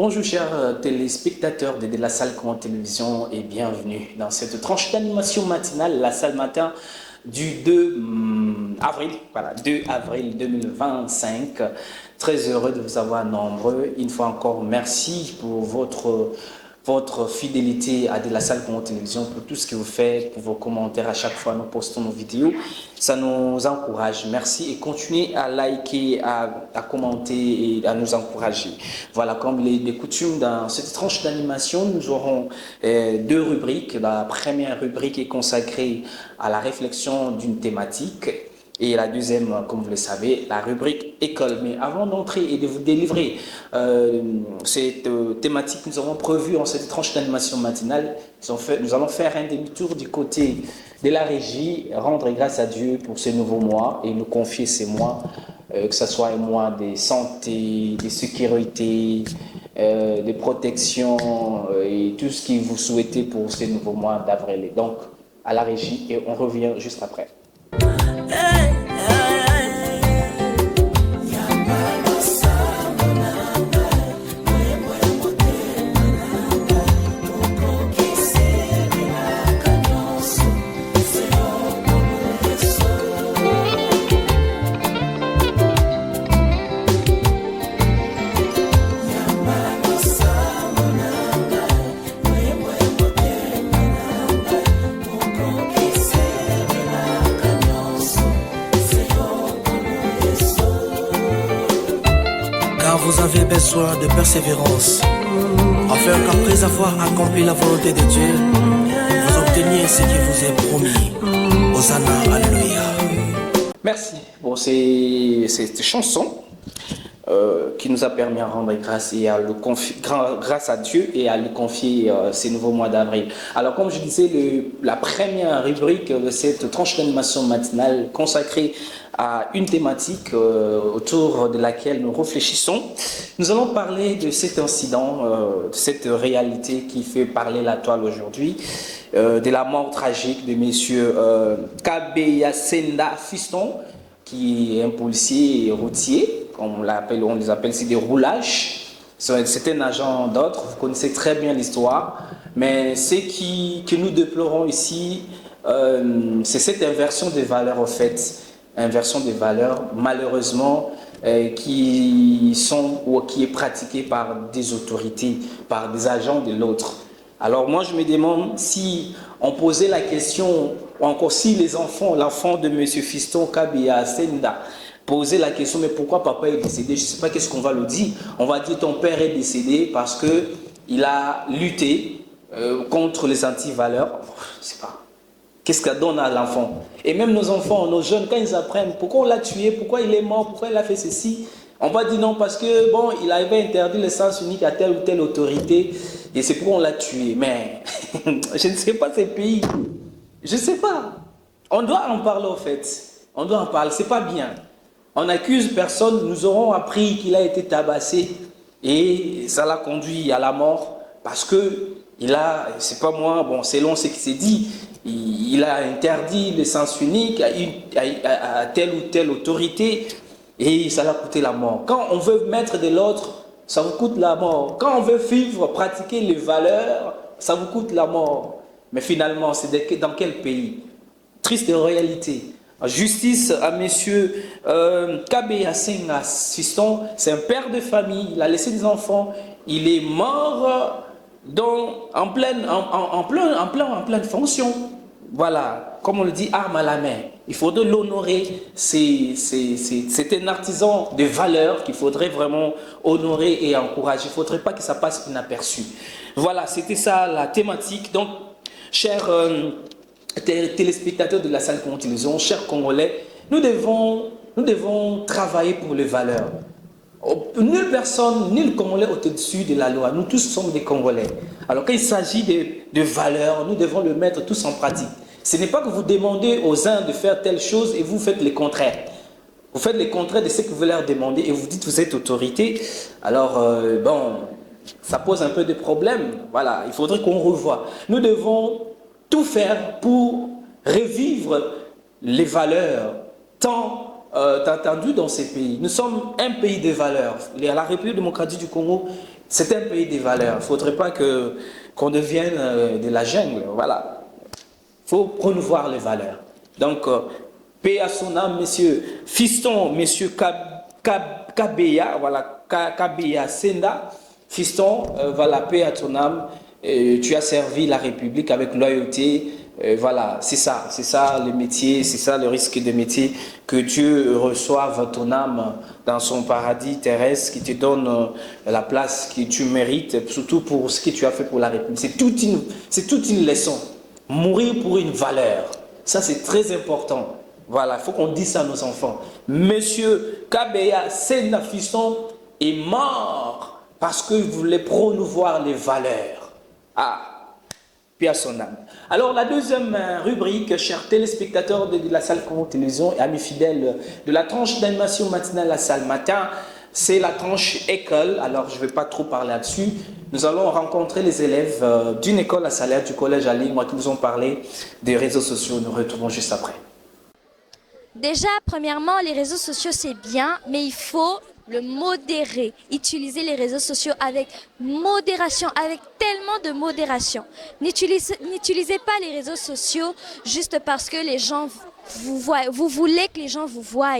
Bonjour chers téléspectateurs de La Salle Grand Télévision et bienvenue dans cette tranche d'animation matinale, La Salle Matin du 2 avril, voilà, 2 avril 2025. Très heureux de vous avoir nombreux. Une fois encore, merci pour votre fidélité à De La Salle Grand Télévision, pour tout ce que vous faites, pour vos commentaires à chaque fois nous postons nos vidéos. Ça nous encourage. Merci et continuez à liker, à commenter et à nous encourager. Voilà, comme il est de coutume, dans cette tranche d'animation, nous aurons deux rubriques. La première rubrique est consacrée à la réflexion d'une thématique. Et la deuxième, comme vous le savez, la rubrique école. Mais avant d'entrer et de vous délivrer cette thématique que nous avons prévue en cette tranche d'animation matinale, nous allons faire un demi-tour du côté de la régie, rendre grâce à Dieu pour ce nouveau mois et nous confier ces mois, que ce soit un mois de santé, de sécurité, de protection et tout ce que vous souhaitez pour ce nouveau mois d'avril. Donc, à la régie et on revient juste après. Vous avez besoin de persévérance, afin qu'après avoir accompli la volonté de Dieu, vous obteniez ce qui vous est promis. Hosanna, alléluia. Merci pour cette chanson qui nous a permis de rendre grâce et à le confier, grâce à Dieu et à lui confier ces nouveaux mois d'avril. Alors comme je disais, la première rubrique de cette tranche d'animation matinale consacrée à une thématique autour de laquelle nous réfléchissons. Nous allons parler de cet incident, de cette réalité qui fait parler la toile aujourd'hui, de la mort tragique de messieurs Kabeya Senda Fiston, qui est un policier routier, comme on les appelle, c'est des roulages. C'est un agent d'autre, vous connaissez très bien l'histoire, mais ce que nous déplorons ici, c'est cette inversion des valeurs, en fait. Inversion des valeurs, malheureusement, qui est pratiquée par des autorités, par des agents de l'autre. Alors moi, je me demande si on posait la question, ou encore si l'enfant de M. Fiston Kabeya Senda, posait la question, mais pourquoi papa est décédé? Je ne sais pas qu'est-ce qu'on va lui dire. On va dire ton père est décédé parce qu'il a lutté contre les anti-valeurs. Je ne sais pas. Qu'est-ce qu'elle donne à l'enfant? Et même nos enfants, nos jeunes, quand ils apprennent pourquoi on l'a tué, pourquoi il est mort, pourquoi il a fait ceci, on va dire non parce que bon, il avait interdit le sens unique à telle ou telle autorité et c'est pourquoi on l'a tué. Mais je ne sais pas ces pays. Je ne sais pas. On doit en parler en fait. On doit en parler. C'est pas bien. On n'accuse personne. Nous aurons appris qu'il a été tabassé et ça l'a conduit à la mort parce que c'est pas moi, bon, selon ce qui s'est dit, il a interdit le sens unique à telle ou telle autorité et ça l'a coûté la mort. Quand on veut mettre de l'autre, ça vous coûte la mort. Quand on veut vivre, pratiquer les valeurs, ça vous coûte la mort. Mais finalement, c'est dans quel pays? Triste réalité. Justice à messieurs Kabeya Senda Fiston, c'est un père de famille, il a laissé des enfants, il est mort en pleine fonction. Voilà, comme on le dit, arme à la main. Il faudrait l'honorer. C'est un artisan de valeur qu'il faudrait vraiment honorer et encourager. Il ne faudrait pas que ça passe inaperçu. Voilà, c'était ça la thématique. Donc, chers téléspectateurs de La Salle Grand Télévision, chers Congolais, nous devons travailler pour les valeurs. Nulle personne, nul Congolais au-dessus de la loi. Nous tous sommes des Congolais. Alors quand il s'agit de valeurs, nous devons le mettre tous en pratique. Ce n'est pas que vous demandez aux uns de faire telle chose et vous faites le contraire. Vous faites le contraire de ce que vous leur demandez et vous dites que vous êtes autorité. Alors, ça pose un peu de problèmes. Voilà, il faudrait qu'on revoie. Nous devons tout faire pour revivre les valeurs tant entendu dans ces pays. Nous sommes un pays de valeurs. La République démocratique du Congo C'est un pays des valeurs. Il ne faudrait pas qu'on devienne de la jungle. Voilà. Il faut promouvoir les valeurs. Donc, paix à son âme, monsieur Fiston, monsieur Kabeya, voilà, Kabeya Senda. Fiston, voilà, paix à ton âme. Tu as servi la République avec loyauté. Voilà, c'est ça le métier, c'est ça le risque de métier, que Dieu reçoive ton âme dans son paradis terrestre, qui te donne la place que tu mérites, surtout pour ce que tu as fait pour la République. C'est toute une leçon. Mourir pour une valeur, ça c'est très important. Voilà, il faut qu'on dise ça à nos enfants. Monsieur Kabeya Senda Fiston est mort parce qu'il voulait promouvoir les valeurs. Ah, puis à son âme. Alors la deuxième rubrique, chers téléspectateurs de la salle Congo Télévision et amis fidèles de la tranche d'animation matinale La Salle Matin, c'est la tranche école. Alors je ne vais pas trop parler là-dessus. Nous allons rencontrer les élèves d'une école à Salaire, du collège à Limois, qui nous ont parlé des réseaux sociaux. Nous retrouvons juste après. Déjà, premièrement, les réseaux sociaux c'est bien, mais il faut le modérer. Utiliser les réseaux sociaux avec modération, avec tellement de modération. N'utilisez pas les réseaux sociaux juste parce que les gens vous voient. Vous voulez que les gens vous voient.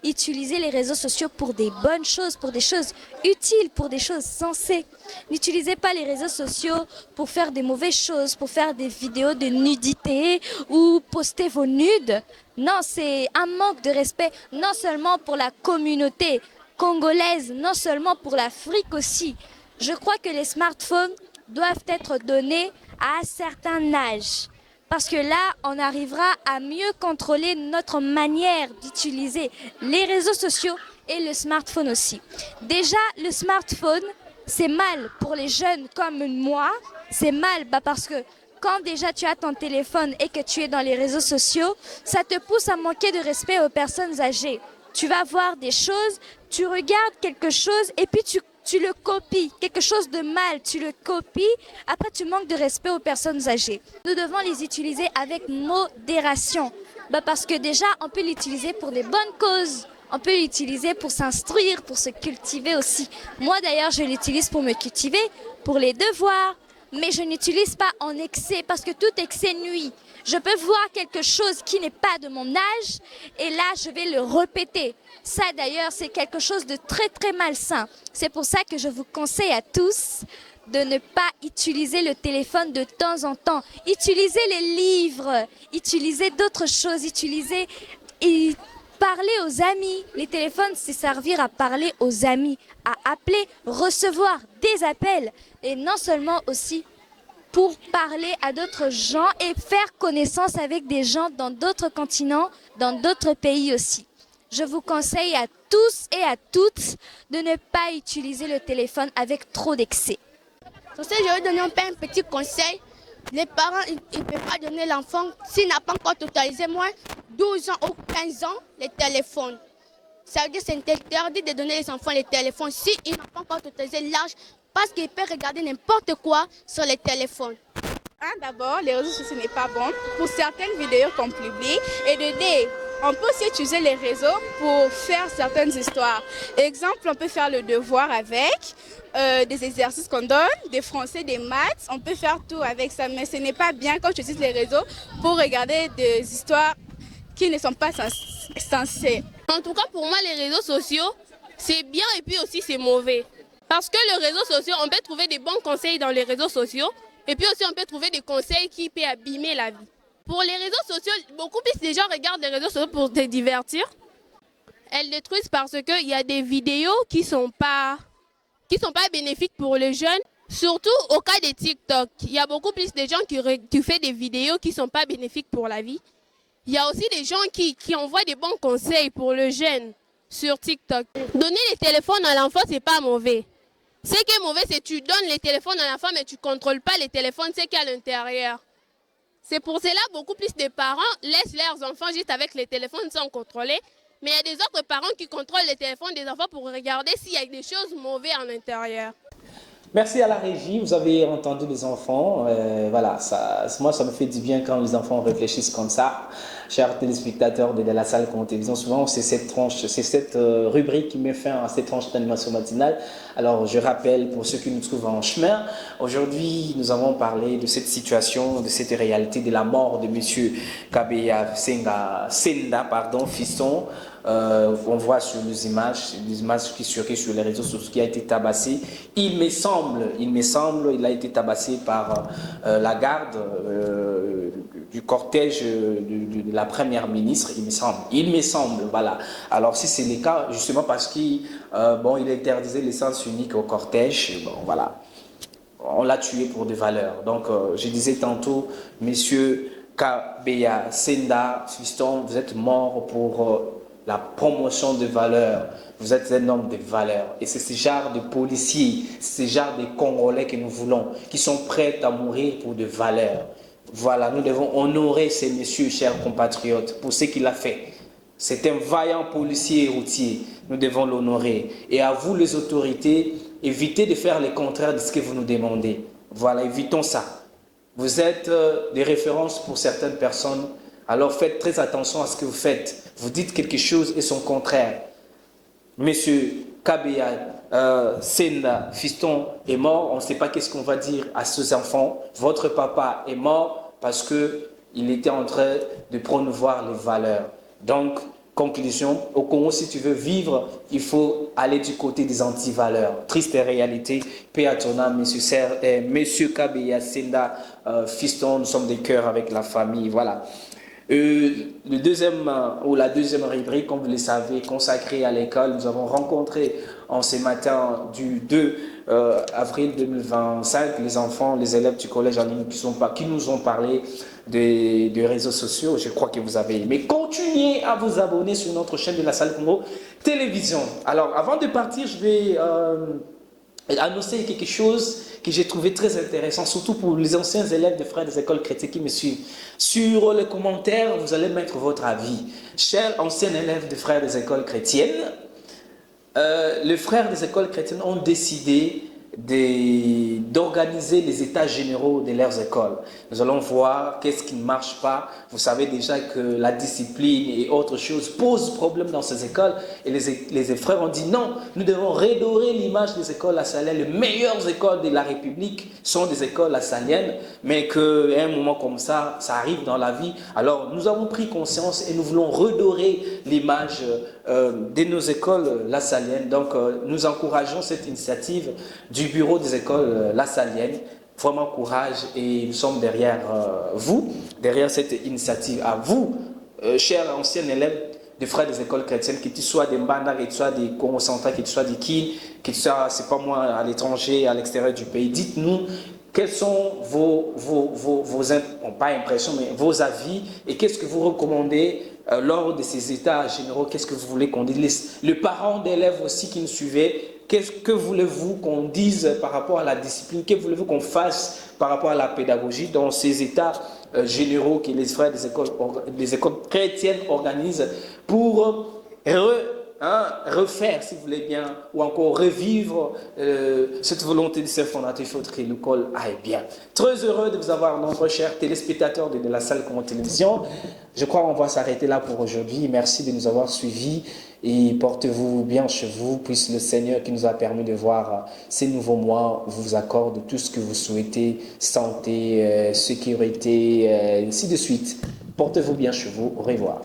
Utilisez les réseaux sociaux pour des bonnes choses, pour des choses utiles, pour des choses sensées. N'utilisez pas les réseaux sociaux pour faire des mauvaises choses, pour faire des vidéos de nudité ou poster vos nudes. Non, c'est un manque de respect, non seulement pour la communauté congolaise, non seulement pour l'Afrique aussi. Je crois que les smartphones doivent être donnés à un certain âge. Parce que là, on arrivera à mieux contrôler notre manière d'utiliser les réseaux sociaux et le smartphone aussi. Déjà, le smartphone, c'est mal pour les jeunes comme moi. C'est mal parce que quand déjà tu as ton téléphone et que tu es dans les réseaux sociaux, ça te pousse à manquer de respect aux personnes âgées. Tu vas voir des choses, tu regardes quelque chose et puis tu le copies. Quelque chose de mal, tu le copies. Après, tu manques de respect aux personnes âgées. Nous devons les utiliser avec modération. Parce que déjà, on peut l'utiliser pour des bonnes causes. On peut l'utiliser pour s'instruire, pour se cultiver aussi. Moi, d'ailleurs, je l'utilise pour me cultiver, pour les devoirs. Mais je n'utilise pas en excès parce que tout excès nuit. Je peux voir quelque chose qui n'est pas de mon âge et là, je vais le répéter. Ça, d'ailleurs, c'est quelque chose de très, très malsain. C'est pour ça que je vous conseille à tous de ne pas utiliser le téléphone de temps en temps. Utilisez les livres, utilisez d'autres choses, utilisez et parler aux amis. Les téléphones, c'est servir à parler aux amis, à appeler, recevoir des appels et non seulement aussi pour parler à d'autres gens et faire connaissance avec des gens dans d'autres continents, dans d'autres pays aussi. Je vous conseille à tous et à toutes de ne pas utiliser le téléphone avec trop d'excès. Pour ça, je vais donner un petit conseil. Les parents, ils ne peuvent pas donner l'enfant, s'il n'a pas encore totalisé moins 12 ans ou 15 ans, les téléphones. Ça veut dire que c'est interdit de donner les enfants les téléphones s'ils n'ont pas encore totalisé l'âge parce qu'ils peuvent regarder n'importe quoi sur les téléphones. D'abord, les réseaux sociaux n'est pas bon pour certaines vidéos qu'on publie. Et de deux, on peut aussi utiliser les réseaux pour faire certaines histoires. Exemple, on peut faire le devoir avec des exercices qu'on donne, des français, des maths. On peut faire tout avec ça, mais ce n'est pas bien quand tu utilises les réseaux pour regarder des histoires qui ne sont pas censées. En tout cas, pour moi, les réseaux sociaux, c'est bien et puis aussi c'est mauvais. Parce que les réseaux sociaux, on peut trouver des bons conseils dans les réseaux sociaux et puis aussi on peut trouver des conseils qui peuvent abîmer la vie. Pour les réseaux sociaux, beaucoup plus de gens regardent les réseaux sociaux pour se divertir. Elles détruisent parce qu'il y a des vidéos qui ne sont pas bénéfiques pour les jeunes. Surtout au cas de TikTok, il y a beaucoup plus de gens qui font des vidéos qui ne sont pas bénéfiques pour la vie. Il y a aussi des gens qui envoient des bons conseils pour le jeune sur TikTok. Donner les téléphones à l'enfant, ce n'est pas mauvais. Ce qui est mauvais, c'est que tu donnes les téléphones à l'enfant, mais tu ne contrôles pas les téléphones, c'est qu'il y a à l'intérieur. C'est pour cela que beaucoup plus de parents laissent leurs enfants juste avec les téléphones sans contrôler. Mais il y a des autres parents qui contrôlent les téléphones des enfants pour regarder s'il y a des choses mauvaises à l'intérieur. Merci à la régie, vous avez entendu les enfants. Voilà, moi ça me fait du bien quand les enfants réfléchissent comme ça. chers téléspectateurs de la salle Congo Télévision. Souvent, c'est cette tranche, c'est cette rubrique qui met fin à cette tranche d'animation matinale. Alors, je rappelle pour ceux qui nous trouvent en chemin, aujourd'hui, nous avons parlé de cette situation, de cette réalité de la mort de Monsieur Kabeya Senda, fiston. On voit sur les images qui circulent sur les réseaux sociaux, qui a été tabassé. Il me semble, il a été tabassé par la garde du cortège de la première ministre, il me semble, voilà. Alors si c'est le cas, justement parce qu'il il interdisait l'essence unique au cortège, bon voilà, on l'a tué pour des valeurs. Donc je disais tantôt, Monsieur Kabeya Senda, fiston, vous êtes mort pour la promotion de valeurs. Vous êtes un homme de valeurs. Et c'est ce genre de policiers, ce genre de Congolais que nous voulons, qui sont prêts à mourir pour de valeurs. Voilà, nous devons honorer ces messieurs, chers compatriotes, pour ce qu'il a fait. C'est un vaillant policier et routier. Nous devons l'honorer. Et à vous, les autorités, évitez de faire le contraire de ce que vous nous demandez. Voilà, évitons ça. Vous êtes des références pour certaines personnes. Alors faites très attention à ce que vous faites. Vous dites quelque chose et son contraire. Monsieur Kabeya Senda, fiston, est mort. On ne sait pas qu'est-ce qu'on va dire à ces enfants. Votre papa est mort parce qu'il était en train de promouvoir les valeurs. Donc, conclusion, au Congo, si tu veux vivre, il faut aller du côté des anti-valeurs. Triste réalité. Paix à ton âme, monsieur Kabeya Senda, fiston, nous sommes des cœurs avec la famille. Voilà. La deuxième rubrique, comme vous le savez, consacrée à l'école, nous avons rencontré en ce matin du 2 avril 2025 les enfants, les élèves du collège en ligne qui nous ont parlé des réseaux sociaux. Je crois que vous avez aimé. Continuez à vous abonner sur notre chaîne de la salle Congo Télévision. Alors, avant de partir, je vais annoncer quelque chose que j'ai trouvé très intéressant, surtout pour les anciens élèves des frères des écoles chrétiennes qui me suivent. Sur les commentaires, vous allez mettre votre avis. Chers anciens élèves des frères des écoles chrétiennes, les frères des écoles chrétiennes ont décidé d'organiser les états généraux de leurs écoles. Nous allons voir qu'est-ce qui ne marche pas. Vous savez déjà que la discipline et autres choses posent problème dans ces écoles. Et les frères ont dit non, nous devons redorer l'image des écoles lassaliennes. Les meilleures écoles de la République sont des écoles lassaliennes, mais qu'à un moment comme ça, ça arrive dans la vie. Alors nous avons pris conscience et nous voulons redorer l'image de nos écoles lassaliennes. Donc nous encourageons cette initiative du bureau des écoles lassaliennes. Vraiment courage et nous sommes derrière vous, derrière cette initiative. À vous, chers anciens élèves des frères des écoles chrétiennes, que tu sois des Mbanda, que tu sois des Congo central, que tu sois des Kin, que tu sois, c'est pas moi, à l'étranger, à l'extérieur du pays, dites-nous quelles sont vos pas impressions, mais vos avis et qu'est-ce que vous recommandez lors de ces états généraux, qu'est-ce que vous voulez qu'on dise. Les parents d'élèves aussi qui nous suivaient, qu'est-ce que voulez-vous qu'on dise par rapport à la discipline, que voulez-vous qu'on fasse par rapport à la pédagogie dans ces états généraux que les frères des écoles chrétiennes organisent pour refaire, si vous voulez bien, ou encore revivre cette volonté de ser fondateur. Il faut que l'école aille bien. Très heureux de vous avoir, nombreux chers téléspectateurs de la salle Congo Télévision. Je crois qu'on va s'arrêter là pour aujourd'hui. Merci de nous avoir suivis et portez-vous bien chez vous. Puisse le Seigneur qui nous a permis de voir ces nouveaux mois vous accorde tout ce que vous souhaitez, santé, sécurité, ainsi de suite. Portez-vous bien chez vous. Au revoir.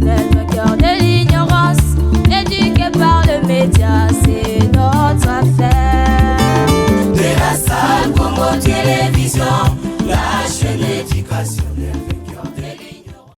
Le cœur de l'ignorance, éduqué par le média, c'est notre affaire. De la salle Congo Télévision, la chaîne éducationnelle.